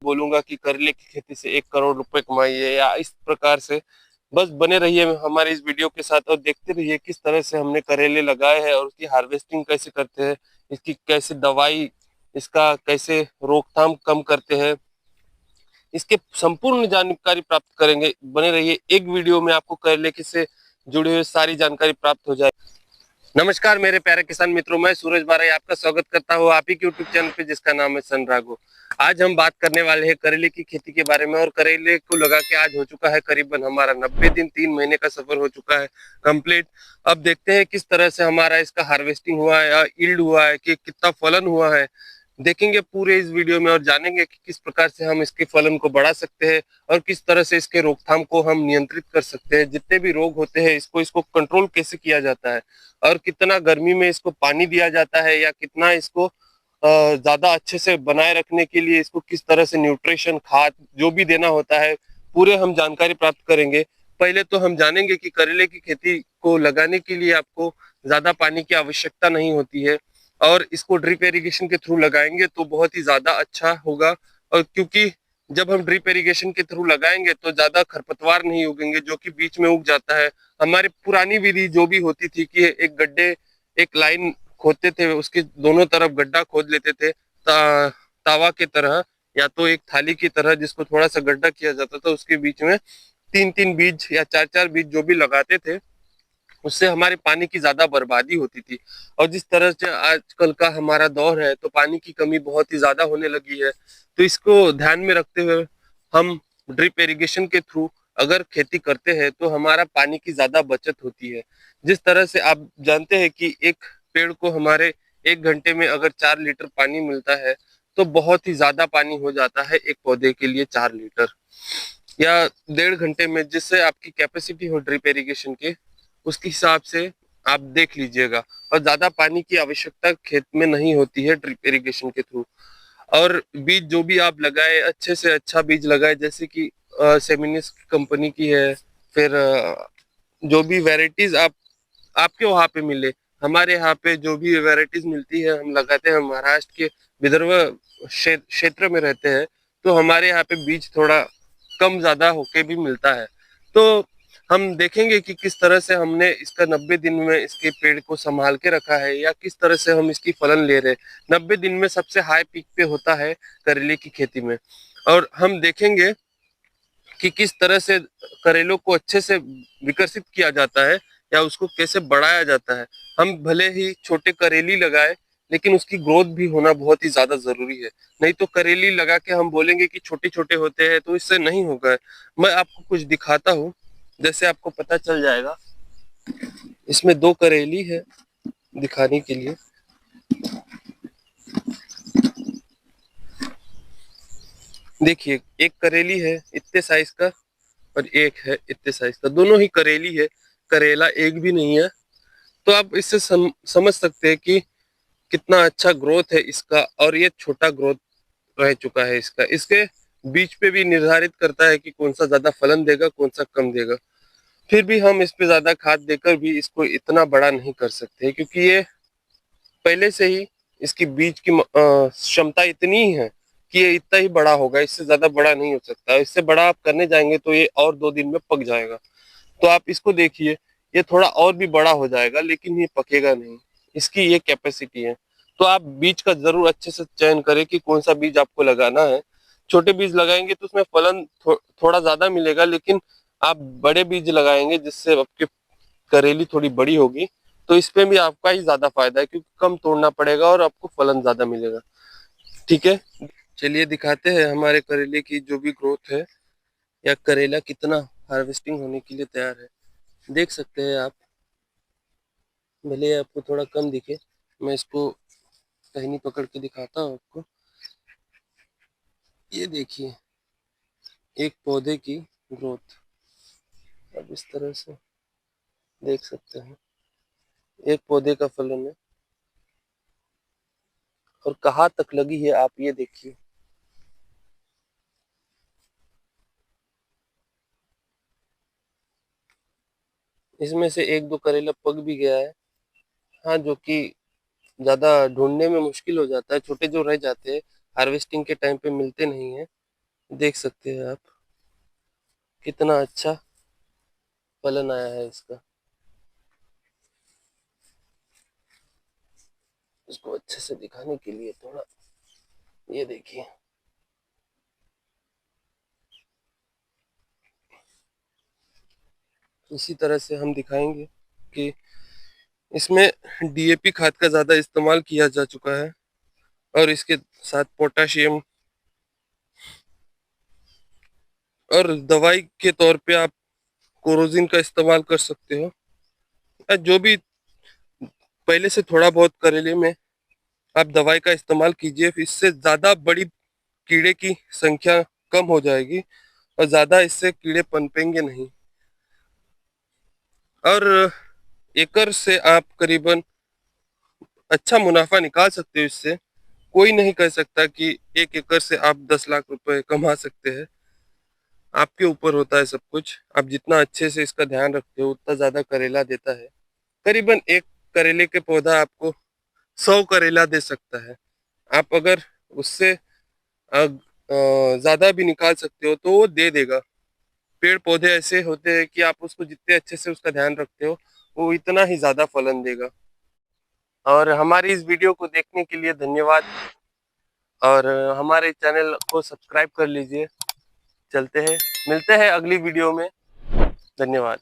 बोलूंगा कि करेले की खेती से 1 करोड़ रुपए कमाइए या इस प्रकार से। बस बने रहिए हमारे इस वीडियो के साथ और देखते रहिए किस तरह से हमने करेले लगाए हैं और उसकी हार्वेस्टिंग कैसे करते हैं, इसकी कैसे दवाई, इसका कैसे रोकथाम कम करते हैं, इसके संपूर्ण जानकारी प्राप्त करेंगे। बने रहिए, एक वीडियो में आपको करेले से जुड़े हुए सारी जानकारी प्राप्त हो जाए। नमस्कार मेरे प्यारे किसान मित्रों, मैं सूरज बाराई आपका स्वागत करता हूँ आप ही के यूट्यूब चैनल पे जिसका नाम है सन राघो। आज हम बात करने वाले हैं करेले की खेती के बारे में। और करेले को लगा के आज हो चुका है करीबन हमारा 90 दिन, 3 महीने का सफर हो चुका है कंप्लीट। अब देखते हैं किस तरह से हमारा इसका हार्वेस्टिंग हुआ है, ईल्ड हुआ है, कि कितना फलन हुआ है। देखेंगे पूरे इस वीडियो में और जानेंगे कि किस प्रकार से हम इसके फलन को बढ़ा सकते हैं और किस तरह से इसके रोकथाम को हम नियंत्रित कर सकते हैं। जितने भी रोग होते हैं इसको कंट्रोल कैसे किया जाता है और कितना गर्मी में इसको पानी दिया जाता है या कितना इसको ज्यादा अच्छे से बनाए रखने के लिए इसको किस तरह से न्यूट्रिशन, खाद जो भी देना होता है, पूरे हम जानकारी प्राप्त करेंगे। पहले तो हम जानेंगे कि करेले की खेती को लगाने के लिए आपको ज्यादा पानी की आवश्यकता नहीं होती है और इसको ड्रिप इरिगेशन के थ्रू लगाएंगे तो बहुत ही ज्यादा अच्छा होगा। और क्योंकि जब हम ड्रिप इरिगेशन के थ्रू लगाएंगे तो ज्यादा खरपतवार नहीं उगेंगे जो कि बीच में उग जाता है। हमारी पुरानी विधि जो भी होती थी कि एक गड्ढे, एक लाइन खोदते थे, उसके दोनों तरफ गड्ढा खोद लेते थे तावा के तरह या तो एक थाली की तरह, जिसको थोड़ा सा गड्ढा किया जाता था, उसके बीच में 3-3 बीज या 4-4 बीज जो भी लगाते थे, उससे हमारे पानी की ज्यादा बर्बादी होती थी। और जिस तरह से आजकल का हमारा दौर है तो पानी की कमी बहुत ही ज्यादा होने लगी है, तो इसको ध्यान में रखते हुए हम ड्रिप इरिगेशन के थ्रू अगर खेती करते हैं तो हमारा पानी की ज्यादा बचत होती है। जिस तरह से आप जानते हैं कि एक पेड़ को हमारे 1 घंटे में अगर 4 लीटर पानी मिलता है तो बहुत ही ज्यादा पानी हो जाता है एक पौधे के लिए। 4 लीटर या 1.5 घंटे में जिससे आपकी कैपेसिटी हो ड्रिप इरिगेशन के, उसके हिसाब से आप देख लीजिएगा। और ज्यादा पानी की आवश्यकता खेत में नहीं होती है ड्रिप इरिगेशन के थ्रू। और बीज जो भी आप लगाए अच्छे से अच्छा बीज लगाए, जैसे कि सेमिनिस कंपनी की है, फिर जो भी वैरायटीज आप आपके वहां पे मिले। हमारे यहाँ पे जो भी वैरायटीज मिलती है हम लगाते हैं, महाराष्ट्र के विदर्भ क्षेत्र में रहते हैं, तो हमारे यहाँ पे बीज थोड़ा कम ज्यादा होके भी मिलता है। तो हम देखेंगे कि किस तरह से हमने इसका 90 दिन में इसके पेड़ को संभाल के रखा है या किस तरह से हम इसकी फलन ले रहे हैं। 90 दिन में सबसे हाई पीक पे होता है करेले की खेती में। और हम देखेंगे कि किस तरह से करेलों को अच्छे से विकसित किया जाता है या उसको कैसे बढ़ाया जाता है। हम भले ही छोटे करेली लगाए लेकिन उसकी ग्रोथ भी होना बहुत ही ज्यादा जरूरी है। नहीं तो करेली लगा के हम बोलेंगे कि छोटे छोटे होते हैं तो इससे नहीं होगा। मैं आपको कुछ दिखाता हूँ, जैसे आपको पता चल जाएगा। इसमें 2 करेली है दिखाने के लिए। देखिए, एक करेली है इतने साइज का और एक है इतने साइज का, दोनों ही करेली है, करेला एक भी नहीं है। तो आप इससे समझ सकते हैं कि कितना अच्छा ग्रोथ है इसका। और ये छोटा ग्रोथ रह चुका है इसका। इसके बीच पे भी निर्धारित करता है कि कौन सा ज्यादा फलन देगा, कौन सा कम देगा। फिर भी हम इस पे ज्यादा खाद देकर भी इसको इतना बड़ा नहीं कर सकते, क्योंकि ये पहले से ही इसकी बीज की क्षमता इतनी ही है कि ये इतना ही बड़ा होगा, इससे ज्यादा बड़ा नहीं हो सकता। इससे बड़ा आप करने जाएंगे तो ये और 2 दिन में पक जाएगा। तो आप इसको देखिए, ये थोड़ा और भी बड़ा हो जाएगा लेकिन ये पकेगा नहीं, इसकी ये कैपेसिटी है। तो आप बीज का जरूर अच्छे से चयन करें कि कौन सा बीज आपको लगाना है। छोटे बीज लगाएंगे तो उसमें फलन थोड़ा ज्यादा मिलेगा, लेकिन आप बड़े बीज लगाएंगे जिससे आपकी करेली थोड़ी बड़ी होगी तो इसमें भी आपका ही ज्यादा फायदा है, क्योंकि कम तोड़ना पड़ेगा और आपको फलन ज्यादा मिलेगा। ठीक है, चलिए दिखाते हैं हमारे करेले की जो भी ग्रोथ है या करेला कितना हार्वेस्टिंग होने के लिए तैयार है। देख सकते हैं आप, भले आपको थोड़ा कम दिखे, मैं इसको टहनी पकड़ के दिखाता हूँ आपको। ये देखिए एक पौधे की ग्रोथ, अब इस तरह से देख सकते हैं एक पौधे का फलन है और कहाँ तक लगी है आप ये देखिए। इसमें से 1-2 करेला पक भी गया है। हाँ, जो कि ज्यादा ढूंढने में मुश्किल हो जाता है, छोटे जो रह जाते हैं हार्वेस्टिंग के टाइम पे मिलते नहीं है। देख सकते हैं आप कितना अच्छा फलन आया है इसका। इसको अच्छे से दिखाने के लिए थोड़ा ये देखिए, इसी तरह से हम दिखाएंगे कि इसमें डीएपी खाद का ज्यादा इस्तेमाल किया जा चुका है और इसके साथ पोटाशियम और दवाई के तौर पे आप कोरोजिन का इस्तेमाल कर सकते हो, या जो भी पहले से थोड़ा बहुत करेले में आप दवाई का इस्तेमाल कीजिए। इससे ज्यादा बड़ी कीड़े की संख्या कम हो जाएगी और ज्यादा इससे कीड़े पनपेंगे नहीं। और एकड़ से आप करीबन अच्छा मुनाफा निकाल सकते हो इससे। कोई नहीं कह सकता कि 1 एकड़ से आप 10 लाख रुपए कमा सकते हैं। आपके ऊपर होता है सब कुछ। आप जितना अच्छे से इसका ध्यान रखते हो उतना ज्यादा करेला देता है। करीबन एक करेले के पौधा आपको 100 करेला दे सकता है। आप अगर उससे ज्यादा भी निकाल सकते हो तो वो दे देगा। पेड़ पौधे ऐसे होते हैं कि आप उसको जितने अच्छे से उसका ध्यान रखते हो वो इतना ही ज्यादा फलन देगा। और हमारी इस वीडियो को देखने के लिए धन्यवाद, और हमारे चैनल को सब्सक्राइब कर लीजिए। चलते हैं, मिलते हैं अगली वीडियो में। धन्यवाद।